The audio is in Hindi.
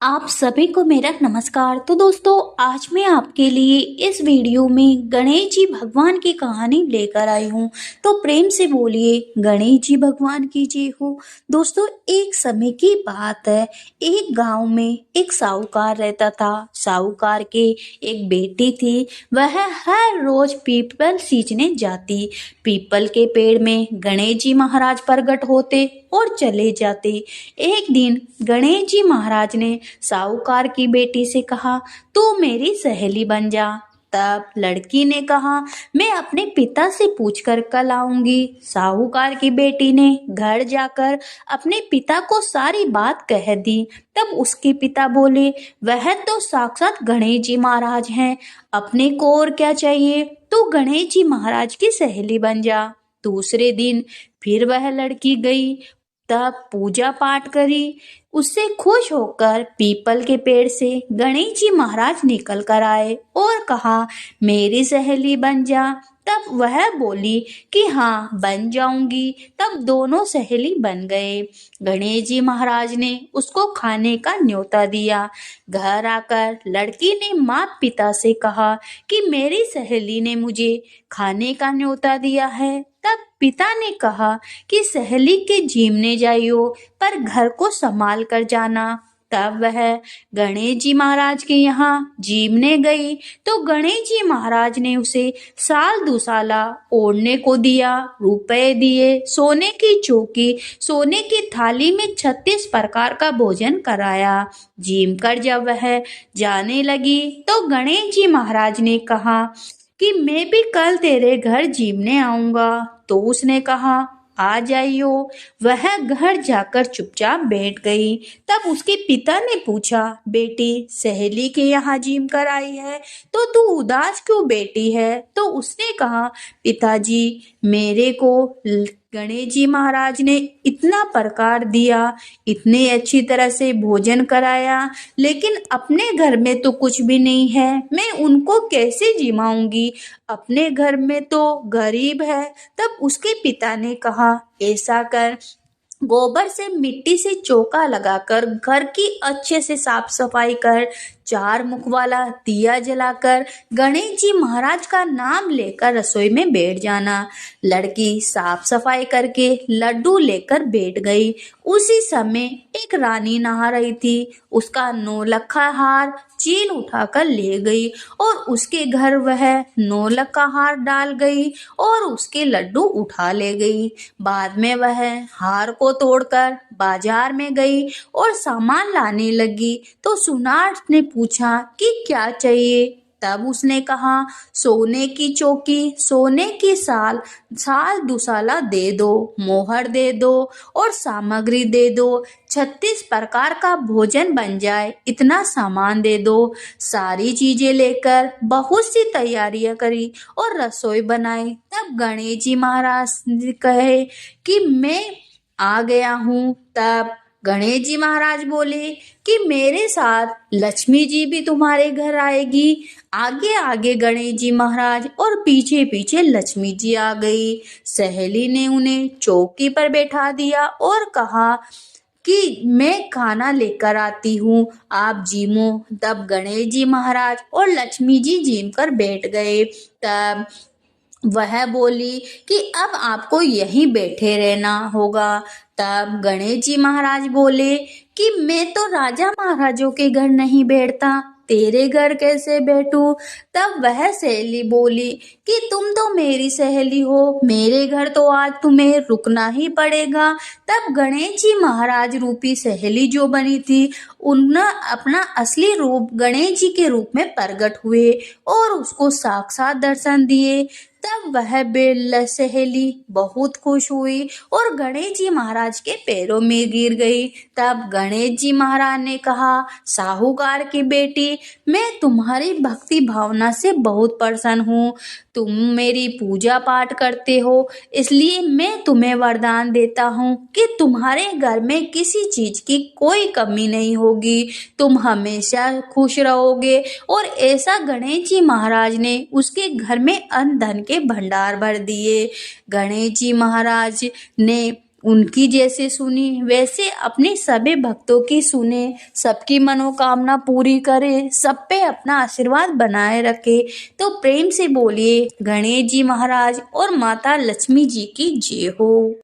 आप सभी को मेरा नमस्कार। तो दोस्तों, आज मैं आपके लिए इस वीडियो में गणेश जी भगवान की कहानी लेकर आई हूँ। तो प्रेम से बोलिए गणेश जी भगवान की जय हो। दोस्तों, एक समय की बात है। एक गांव में एक साहूकार रहता था। साहूकार के एक बेटी थी। वह हर रोज पीपल सींचने जाती। पीपल के पेड़ में गणेश जी महाराज प्रकट होते और चले जाते। एक दिन गणेश जी महाराज ने साहूकार की बेटी से कहा, तू मेरी सहेली बन जा। तब लड़की ने कहा, मैं अपने पिता से पूछकर कल आऊंगी। साहूकार की बेटी ने घर जाकर अपने पिता को सारी बात कह दी। तब उसके पिता बोले, वह तो साक्षात गणेश जी महाराज हैं, अपने को और क्या चाहिए। तू गणेश जी महाराज की सहेली बन जा। दूसरे दिन फिर वह लड़की गई। तब पूजा पाठ करी। उससे खुश होकर पीपल के पेड़ से गणेश जी महाराज निकल कर आए और कहा, मेरी सहेली बन जा। तब वह बोली कि हाँ, बन जाऊंगी। तब दोनों सहेली बन गए। गणेश जी महाराज ने उसको खाने का न्योता दिया। घर आकर लड़की ने माँ पिता से कहा कि मेरी सहेली ने मुझे खाने का न्योता दिया है। तब पिता ने कहा कि सहेली के जीमने जाइयो, पर घर को संभाल कर जाना। तब वह गणेश जी महाराज के यहाँ जीमने गई तो गणेश जी महाराज ने उसे साल दुसाला ओढ़ने को दिया, रुपए दिए, सोने की चौकी, सोने की थाली में 36 प्रकार का भोजन कराया। जीम कर जब वह जाने लगी तो गणेश जी महाराज ने कहा कि मैं भी कल तेरे घर जीमने आऊंगा। तो उसने कहा, आ जाइयो। वह घर जाकर चुपचाप बैठ गई। तब उसके पिता ने पूछा, बेटी सहेली के यहाँ जीम कर आई है तो तू उदास क्यों बैठी है। तो उसने कहा, पिताजी मेरे को गणेश जी महाराज ने इतना प्रकार दिया, इतने अच्छी तरह से भोजन कराया, लेकिन अपने घर में तो कुछ भी नहीं है। मैं उनको कैसे जिमाऊंगी, अपने घर में तो गरीब है। तब उसके पिता ने कहा, ऐसा कर, गोबर से मिट्टी से चौका लगाकर घर की अच्छे से साफ सफाई कर, 4 मुख वाला दिया जलाकर गणेश जी महाराज का नाम लेकर रसोई में बैठ जाना। लड़की साफ सफाई करके लड्डू लेकर बैठ गई। उसी समय एक रानी नहा रही थी। उसका नौलखा हार चील उठाकर ले गई और उसके घर वह नौलखा हार डाल गई और उसके लड्डू उठा ले गई। बाद में वह हार को तोड़कर बाजार में गई और सामान लाने लगी तो सुनार ने पूछा कि क्या चाहिए। तब उसने कहा, सोने की चौकी, सोने की साल, साल दुसाला दे दो, मोहर दे दो और सामग्री दे दो, 36 प्रकार का भोजन बन जाए, इतना सामान दे दो। सारी चीजें लेकर बहुत सी तैयारियां करी और रसोई बनाई। तब गणेश जी महाराज ने कहे कि मैं आ गया हूँ। तब गणेश जी महाराज बोले कि मेरे साथ लक्ष्मी जी भी तुम्हारे घर आएगी। आगे आगे गणेश जी महाराज और पीछे पीछे लक्ष्मी जी आ गई। सहेली ने उन्हें चौकी पर बैठा दिया और कहा कि मैं खाना लेकर आती हूँ, आप जीमो। तब गणेश जी महाराज और लक्ष्मी जी जीम कर बैठ गए। तब वह बोली कि अब आपको यहीं बैठे रहना होगा। तब गणेश जी महाराज बोले कि मैं तो राजा महाराजों के घर नहीं बैठता, तेरे घर कैसे बैठूं। तब वह सहेली बोली कि तुम तो मेरी सहेली हो, मेरे घर तो आज तुम्हें रुकना ही पड़ेगा। तब गणेश जी महाराज रूपी सहेली जो बनी थी, उन्हें अपना असली रूप गणेश जी के रूप में प्रकट हुए और उसको साक्षात दर्शन दिए। तब वह बेल सहेली बहुत खुश हुई और गणेश जी महाराज के पैरों में गिर गई। तब गणेश जी महाराज ने कहा, साहूकार की बेटी, मैं तुम्हारी भक्ति भावना से बहुत प्रसन्न हूँ। तुम मेरी पूजा पाठ करते हो, इसलिए मैं तुम्हें वरदान देता हूँ कि तुम्हारे घर में किसी चीज की कोई कमी नहीं होगी, तुम हमेशा खुश रहोगे। और ऐसा गणेश जी महाराज ने उसके घर में अन्न धन के भंडार भर दिए। गणेश जी महाराज ने उनकी जैसे सुनी वैसे अपने सभी भक्तों की सुने, सबकी मनोकामना पूरी करे, सब पे अपना आशीर्वाद बनाए रखे। तो प्रेम से बोलिए गणेश जी महाराज और माता लक्ष्मी जी की जय हो।